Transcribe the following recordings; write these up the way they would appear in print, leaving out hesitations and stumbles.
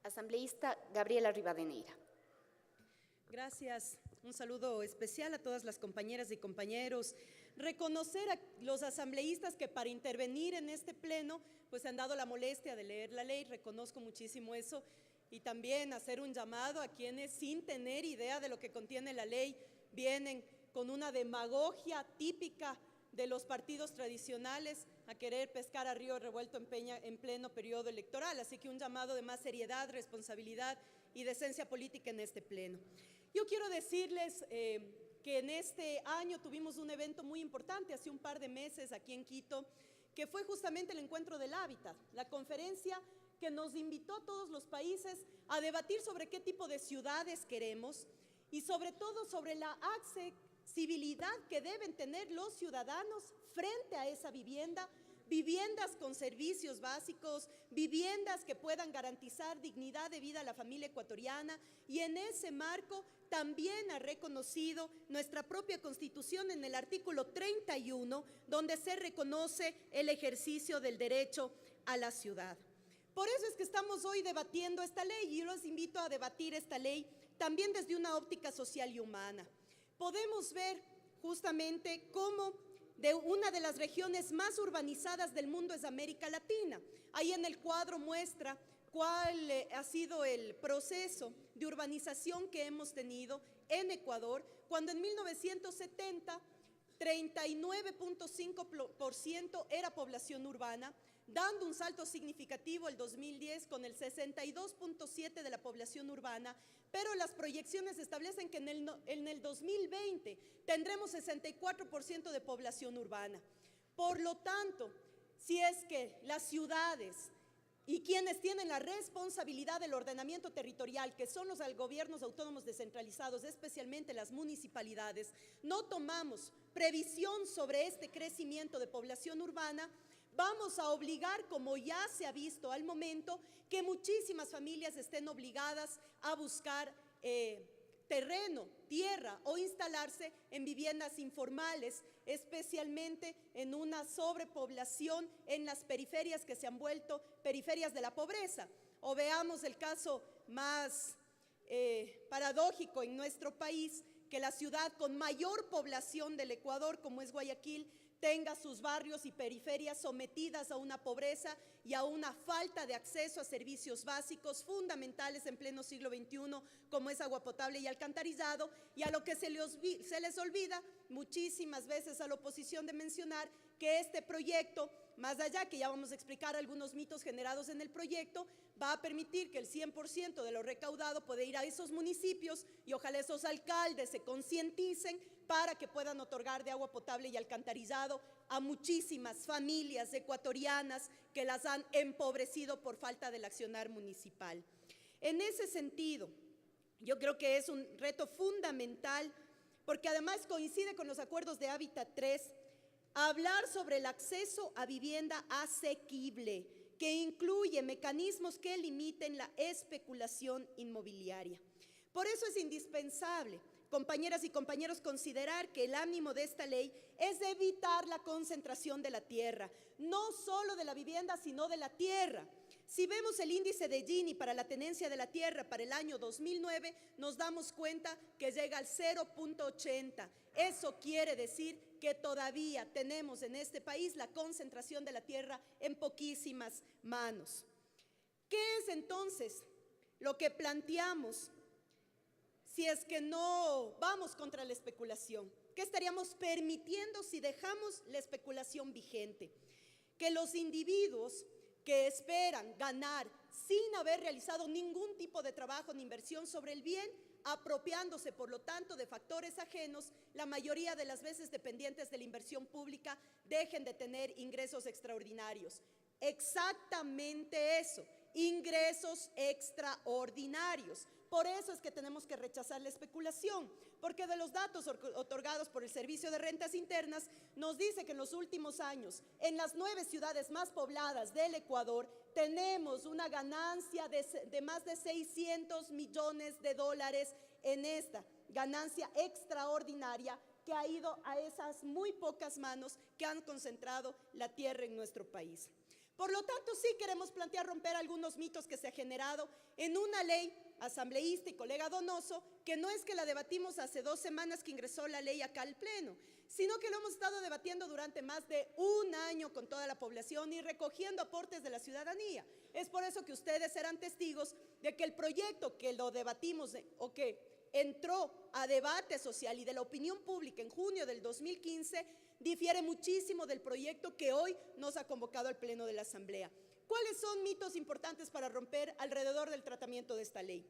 Asambleísta Gabriela Rivadeneira. Gracias. Un saludo especial a todas las compañeras y compañeros. Reconocer a los asambleístas que para intervenir en este pleno pues han dado la molestia de leer la ley, reconozco muchísimo eso, y también hacer un llamado a quienes sin tener idea de lo que contiene la ley vienen con una demagogia típica de los partidos tradicionales a querer pescar a río revuelto en pleno periodo electoral. Así que un llamado de más seriedad, responsabilidad y decencia política en este pleno. Yo quiero decirles que en este año tuvimos un evento muy importante, hace un par de meses aquí en Quito, que fue justamente el Encuentro del Hábitat, la conferencia que nos invitó a todos los países a debatir sobre qué tipo de ciudades queremos y sobre todo sobre la accesibilidad que deben tener los ciudadanos frente a esa vivienda, viviendas con servicios básicos, viviendas que puedan garantizar dignidad de vida a la familia ecuatoriana, y en ese marco también ha reconocido nuestra propia Constitución en el artículo 31, donde se reconoce el ejercicio del derecho a la ciudad. Por eso es que estamos hoy debatiendo esta ley, y yo los invito a debatir esta ley también desde una óptica social y humana. Podemos ver justamente cómo de una de las regiones más urbanizadas del mundo es América Latina. Ahí en el cuadro muestra cuál ha sido el proceso de urbanización que hemos tenido en Ecuador, cuando en 1970 39.5% era población urbana, dando un salto significativo el 2010 con el 62.7% de la población urbana, pero las proyecciones establecen que en el 2020 tendremos 64% de población urbana. Por lo tanto, si es que las ciudades y quienes tienen la responsabilidad del ordenamiento territorial, que son los gobiernos autónomos descentralizados, especialmente las municipalidades, no tomamos previsión sobre este crecimiento de población urbana, vamos a obligar, como ya se ha visto al momento, que muchísimas familias estén obligadas a buscar terreno, tierra o instalarse en viviendas informales, especialmente en una sobrepoblación en las periferias que se han vuelto periferias de la pobreza. O veamos el caso más paradójico en nuestro país, que la ciudad con mayor población del Ecuador, como es Guayaquil, tenga sus barrios y periferias sometidas a una pobreza y a una falta de acceso a servicios básicos fundamentales en pleno siglo XXI, como es agua potable y alcantarillado, y a lo que se les olvida muchísimas veces a la oposición de mencionar que este proyecto, más allá que ya vamos a explicar algunos mitos generados en el proyecto, va a permitir que el 100% de lo recaudado pueda ir a esos municipios, y ojalá esos alcaldes se concienticen para que puedan otorgar de agua potable y alcantarillado a muchísimas familias ecuatorianas que las han empobrecido por falta del accionar municipal. En ese sentido, yo creo que es un reto fundamental, porque además coincide con los acuerdos de Hábitat 3, hablar sobre el acceso a vivienda asequible, que incluye mecanismos que limiten la especulación inmobiliaria. Por eso es indispensable, compañeras y compañeros, considerar que el ánimo de esta ley es evitar la concentración de la tierra, no solo de la vivienda, sino de la tierra. Si vemos el índice de Gini para la tenencia de la tierra para el año 2009, nos damos cuenta que llega al 0.80. Eso quiere decir que todavía tenemos en este país la concentración de la tierra en poquísimas manos. ¿Qué es entonces lo que planteamos si es que no vamos contra la especulación? ¿Qué estaríamos permitiendo si dejamos la especulación vigente? Que los individuos que esperan ganar sin haber realizado ningún tipo de trabajo ni inversión sobre el bien, apropiándose por lo tanto de factores ajenos, la mayoría de las veces dependientes de la inversión pública, dejen de tener ingresos extraordinarios. Exactamente eso, ingresos extraordinarios. Por eso es que tenemos que rechazar la especulación, porque de los datos otorgados por el Servicio de Rentas Internas nos dice que en los últimos años, en las 9 ciudades más pobladas del Ecuador, tenemos una ganancia de más de 600 millones de dólares en esta ganancia extraordinaria que ha ido a esas muy pocas manos que han concentrado la tierra en nuestro país. Por lo tanto, sí queremos plantear romper algunos mitos que se ha generado en una ley asambleísta y colega Donoso, que no es que la debatimos hace 2 semanas que ingresó la ley acá al Pleno, sino que lo hemos estado debatiendo durante más de un año con toda la población y recogiendo aportes de la ciudadanía. Es por eso que ustedes serán testigos de que el proyecto que lo debatimos o que entró a debate social y de la opinión pública en junio del 2015 difiere muchísimo del proyecto que hoy nos ha convocado al Pleno de la Asamblea. ¿Cuáles son mitos importantes para romper alrededor del tratamiento de esta ley?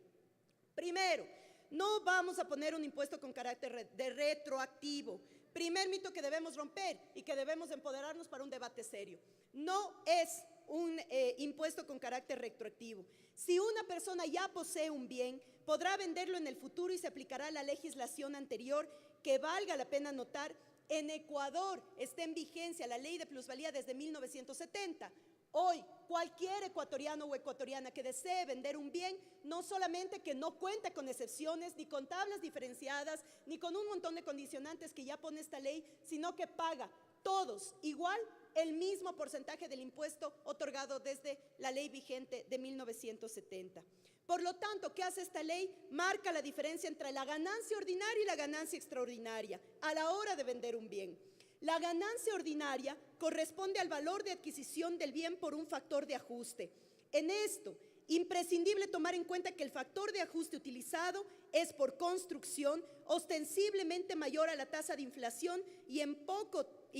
Primero, no vamos a poner un impuesto con carácter de retroactivo. Primer mito que debemos romper y que debemos empoderarnos para un debate serio. No es un impuesto con carácter retroactivo. Si una persona ya posee un bien, podrá venderlo en el futuro y se aplicará la legislación anterior, que valga la pena notar, en Ecuador está en vigencia la ley de plusvalía desde 1970. Hoy, cualquier ecuatoriano o ecuatoriana que desee vender un bien, no solamente que no cuenta con excepciones, ni con tablas diferenciadas, ni con un montón de condicionantes que ya pone esta ley, sino que paga todos igual el mismo porcentaje del impuesto otorgado desde la ley vigente de 1970. Por lo tanto, ¿qué hace esta ley? Marca la diferencia entre la ganancia ordinaria y la ganancia extraordinaria a la hora de vender un bien. La ganancia ordinaria corresponde al valor de adquisición del bien por un factor de ajuste. En esto, imprescindible tomar en cuenta que el factor de ajuste utilizado es por construcción ostensiblemente mayor a la tasa de inflación y en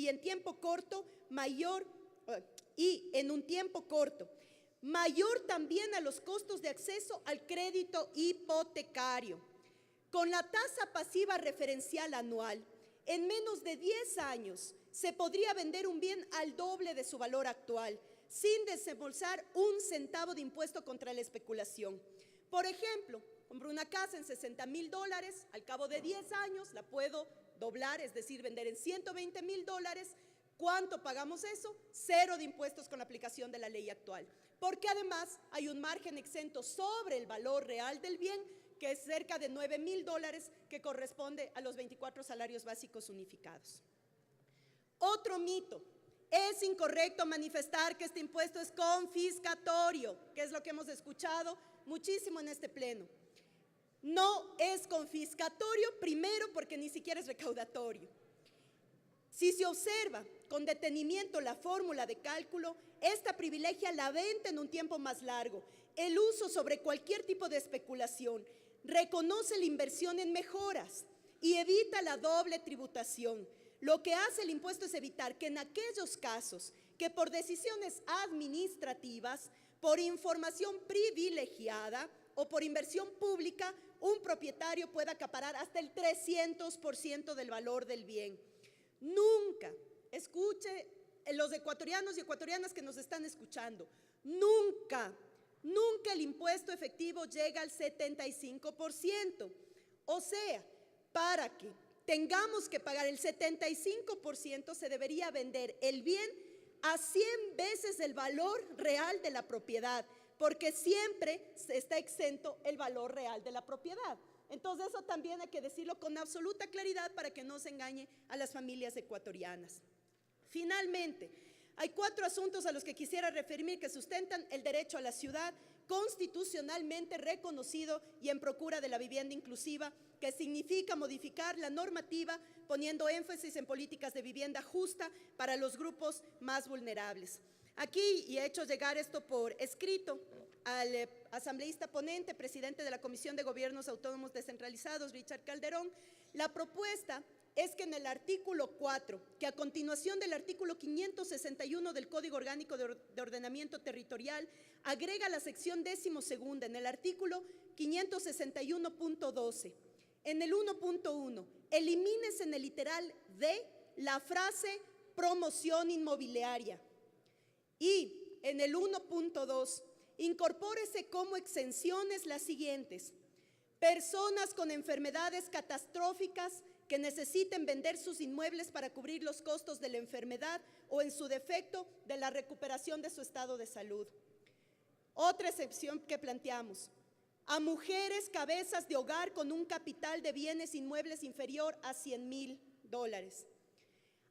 un tiempo corto, mayor también a los costos de acceso al crédito hipotecario. Con la tasa pasiva referencial anual, en menos de 10 años se podría vender un bien al doble de su valor actual, sin desembolsar un centavo de impuesto contra la especulación. Por ejemplo, compro una casa en $60,000, al cabo de 10 años la puedo doblar, es decir, vender en $120,000. ¿Cuánto pagamos eso? 0 de impuestos con la aplicación de la ley actual. Porque además hay un margen exento sobre el valor real del bien, que es cerca de $9,000, que corresponde a los 24 salarios básicos unificados. Otro mito: es incorrecto manifestar que este impuesto es confiscatorio, que es lo que hemos escuchado muchísimo en este pleno. No es confiscatorio, primero porque ni siquiera es recaudatorio. Si se observa con detenimiento la fórmula de cálculo, esta privilegia la venta en un tiempo más largo, el uso sobre cualquier tipo de especulación, reconoce la inversión en mejoras y evita la doble tributación. Lo que hace el impuesto es evitar que en aquellos casos que por decisiones administrativas, por información privilegiada o por inversión pública, un propietario pueda acaparar hasta el 300% del valor del bien. Nunca, escuche los ecuatorianos y ecuatorianas que nos están escuchando, nunca el impuesto efectivo llega al 75%. O sea, para que tengamos que pagar el 75%, se debería vender el bien a 100 veces el valor real de la propiedad, porque siempre está exento el valor real de la propiedad. Entonces eso también hay que decirlo con absoluta claridad para que no se engañe a las familias ecuatorianas. Finalmente, hay 4 asuntos a los que quisiera referirme que sustentan el derecho a la ciudad constitucionalmente reconocido y en procura de la vivienda inclusiva, que significa modificar la normativa poniendo énfasis en políticas de vivienda justa para los grupos más vulnerables. Aquí, y he hecho llegar esto por escrito al asambleísta ponente, presidente de la Comisión de Gobiernos Autónomos Descentralizados, Richard Calderón, la propuesta es que en el artículo 4, que a continuación del artículo 561 del Código Orgánico de Ordenamiento Territorial, agrega la sección 12ª en el artículo 561.12. En el 1.1, elimínese en el literal D la frase promoción inmobiliaria. Y en el 1.2, incorpórese como exenciones las siguientes: personas con enfermedades catastróficas que necesiten vender sus inmuebles para cubrir los costos de la enfermedad o, en su defecto, de la recuperación de su estado de salud. Otra excepción que planteamos: a mujeres cabezas de hogar con un capital de bienes inmuebles inferior a $100,000.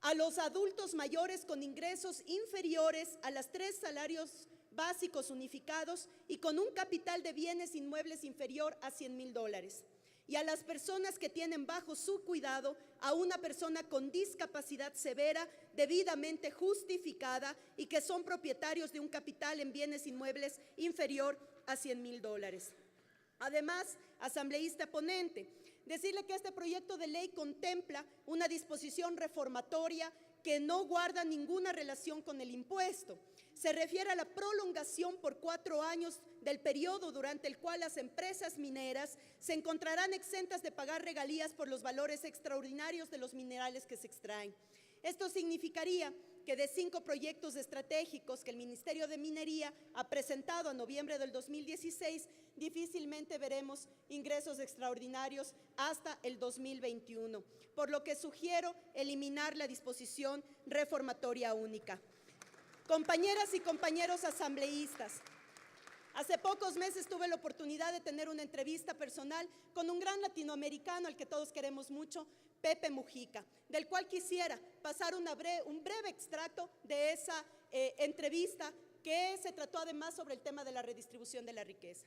a los adultos mayores con ingresos inferiores a los 3 salarios básicos unificados y con un capital de bienes inmuebles inferior a $100,000. Y a las personas que tienen bajo su cuidado a una persona con discapacidad severa debidamente justificada y que son propietarios de un capital en bienes inmuebles inferior a $100,000. Además, asambleísta ponente, decirle que este proyecto de ley contempla una disposición reformatoria que no guarda ninguna relación con el impuesto. Se refiere a la prolongación por 4 años del periodo durante el cual las empresas mineras se encontrarán exentas de pagar regalías por los valores extraordinarios de los minerales que se extraen. Esto significaría que de 5 proyectos estratégicos que el Ministerio de Minería ha presentado a noviembre del 2016, difícilmente veremos ingresos extraordinarios hasta el 2021, por lo que sugiero eliminar la disposición reformatoria única. Compañeras y compañeros asambleístas, hace pocos meses tuve la oportunidad de tener una entrevista personal con un gran latinoamericano al que todos queremos mucho, Pepe Mujica, del cual quisiera pasar un breve extracto de esa entrevista que se trató además sobre el tema de la redistribución de la riqueza.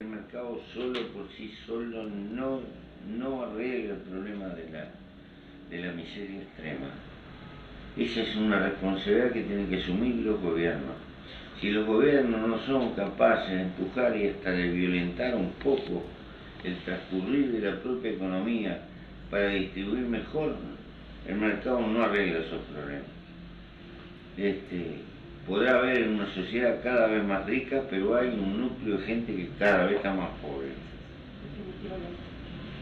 El mercado solo por sí solo no arregla el problema de la miseria extrema. Esa es una responsabilidad que tienen que asumir los gobiernos. Si los gobiernos no son capaces de empujar y hasta de violentar un poco el transcurrir de la propia economía para distribuir mejor, el mercado no arregla esos problemas. Podrá haber una sociedad cada vez más rica, pero hay un núcleo de gente que cada vez está más pobre.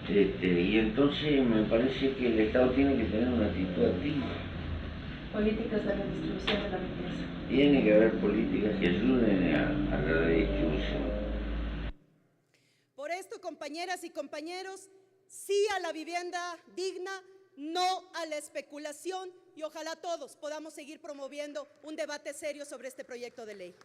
Y entonces me parece que el Estado tiene que tener una actitud activa. Políticas de redistribución de la riqueza. Tiene que haber políticas que ayuden a la redistribución. Por esto, compañeras y compañeros, sí a la vivienda digna, no a la especulación, y ojalá todos podamos seguir promoviendo un debate serio sobre este proyecto de ley.